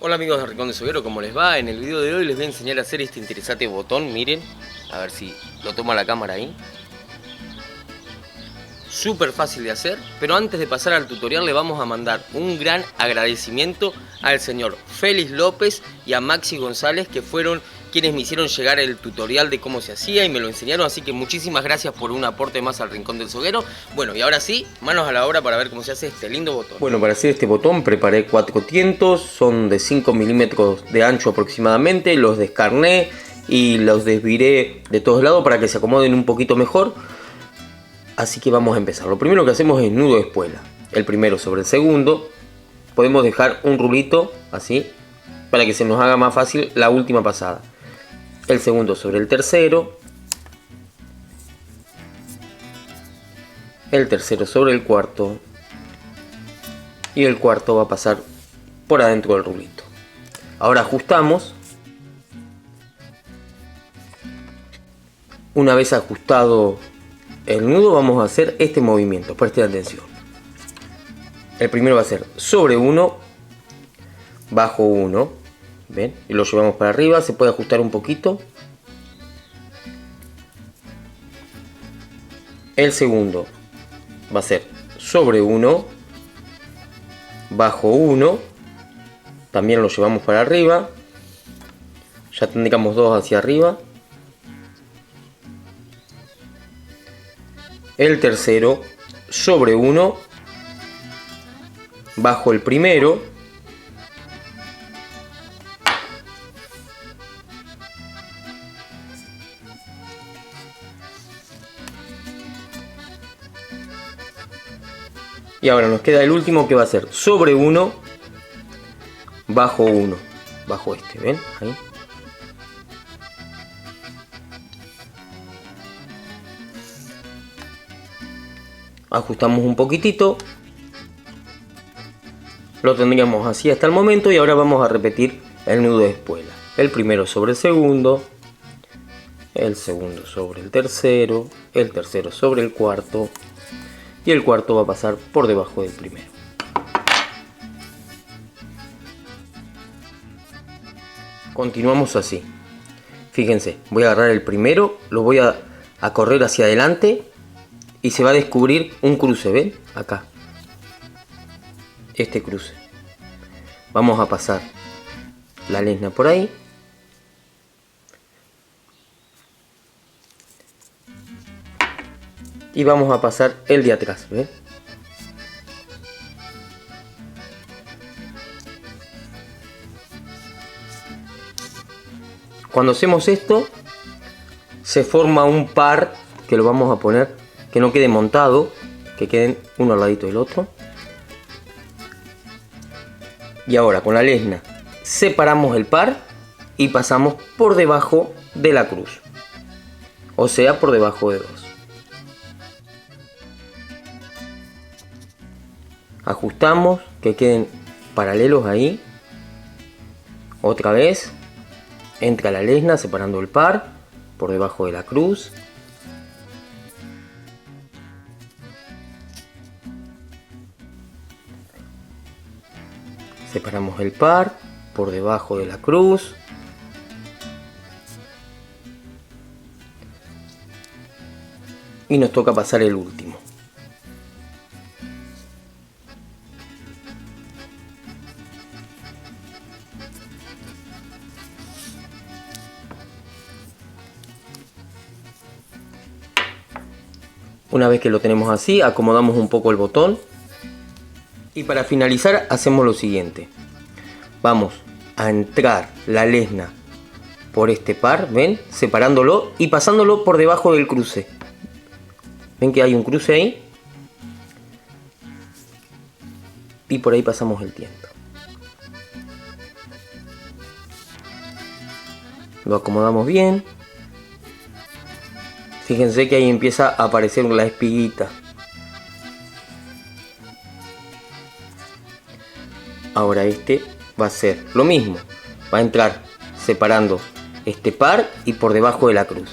Hola amigos de Rincón de Soguero, ¿cómo les va? En el video de hoy les voy a enseñar a hacer este interesante botón, miren, a ver si lo toma la cámara ahí. Súper fácil de hacer, pero antes de pasar al tutorial le vamos a mandar un gran agradecimiento al señor Félix López y a Maxi González, que fueron quienes me hicieron llegar el tutorial de cómo se hacía y me lo enseñaron, así que muchísimas gracias por un aporte más al Rincón del Soguero. Bueno, y ahora sí, manos a la obra para ver cómo se hace este lindo botón. Bueno, para hacer este botón preparé 4 tientos, son de 5 milímetros de ancho aproximadamente, los descarné y los desviré de todos lados para que se acomoden un poquito mejor. Así que vamos a empezar. Lo primero que hacemos es nudo de espuela. El primero sobre el segundo. Podemos dejar un rulito así para que se nos haga más fácil la última pasada. El segundo sobre el tercero. El tercero sobre el cuarto. Y el cuarto va a pasar por adentro del rulito. Ahora ajustamos. Una vez ajustado el nudo, vamos a hacer este movimiento. Presten atención. El primero va a ser sobre 1, bajo 1. ¿Ven? Y lo llevamos para arriba. Se puede ajustar un poquito. El segundo va a ser sobre 1, bajo 1. También lo llevamos para arriba. Ya tendríamos 2 hacia arriba. El tercero sobre 1, bajo el primero. Y ahora nos queda el último, que va a ser sobre 1, bajo 1. Bajo este, ¿ven? Ahí. Ajustamos un poquitito. Lo tendríamos así hasta el momento y ahora vamos a repetir el nudo de espuela. El primero sobre el segundo sobre el tercero sobre el cuarto y el cuarto va a pasar por debajo del primero. Continuamos así. Fíjense, voy a agarrar el primero, lo voy a correr hacia adelante y se va a descubrir un cruce, ¿ven? Acá. Este cruce. Vamos a pasar la lesna por ahí. Y vamos a pasar el de atrás, ¿ven? Cuando hacemos esto, se forma un par que lo vamos a poner, que no quede montado, que queden uno al ladito del otro. Y ahora con la lesna separamos el par y pasamos por debajo de la cruz, o sea, por debajo de 2. Ajustamos que queden paralelos ahí. Otra vez entra la lesna separando el par por debajo de la cruz. Separamos el par por debajo de la cruz. Y nos toca pasar el último. Una vez que lo tenemos así, acomodamos un poco el botón. Y para finalizar hacemos lo siguiente. Vamos a entrar la lesna por este par, ¿ven? Separándolo y pasándolo por debajo del cruce. ¿Ven que hay un cruce ahí? Y por ahí pasamos el tiento. Lo acomodamos bien. Fíjense que ahí empieza a aparecer la espiguita. Ahora este va a ser lo mismo. Va a entrar separando este par y por debajo de la cruz.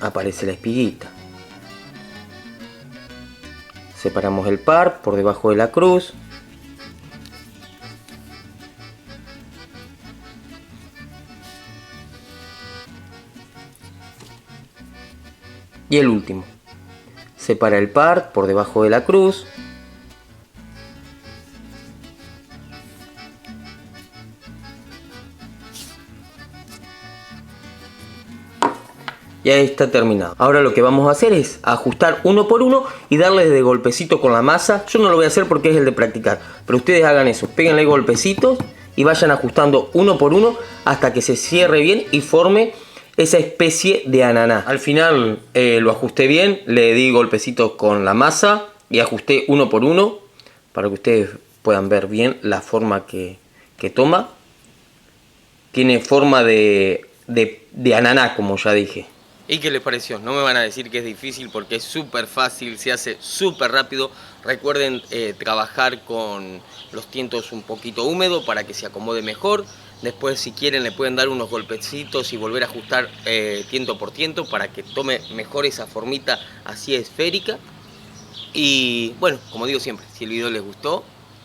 Aparece la espiguita. Separamos el par por debajo de la cruz. Y el último. Separa el par por debajo de la cruz. Y ahí está terminado. Ahora lo que vamos a hacer es ajustar uno por uno y darle de golpecito con la masa. Yo no lo voy a hacer porque es el de practicar, pero ustedes hagan eso, péguenle golpecitos y vayan ajustando uno por uno hasta que se cierre bien y forme esa especie de ananá. Al final lo ajusté bien, le di golpecitos con la masa y ajusté uno por uno para que ustedes puedan ver bien la forma que toma. Tiene forma de ananá, como ya dije. ¿Y qué les pareció? No me van a decir que es difícil porque es súper fácil, se hace súper rápido. Recuerden trabajar con los tientos un poquito húmedos para que se acomode mejor. Después, si quieren, le pueden dar unos golpecitos y volver a ajustar tiento por tiento para que tome mejor esa formita así esférica. Y bueno, como digo siempre, si el video les gustó,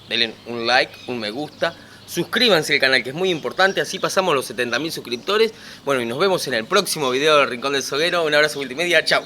denle un like, un me gusta. Suscríbanse al canal, que es muy importante, así pasamos los 70.000 suscriptores. Bueno, y nos vemos en el próximo video del Rincón del Soguero. Un abrazo multimedia, chau.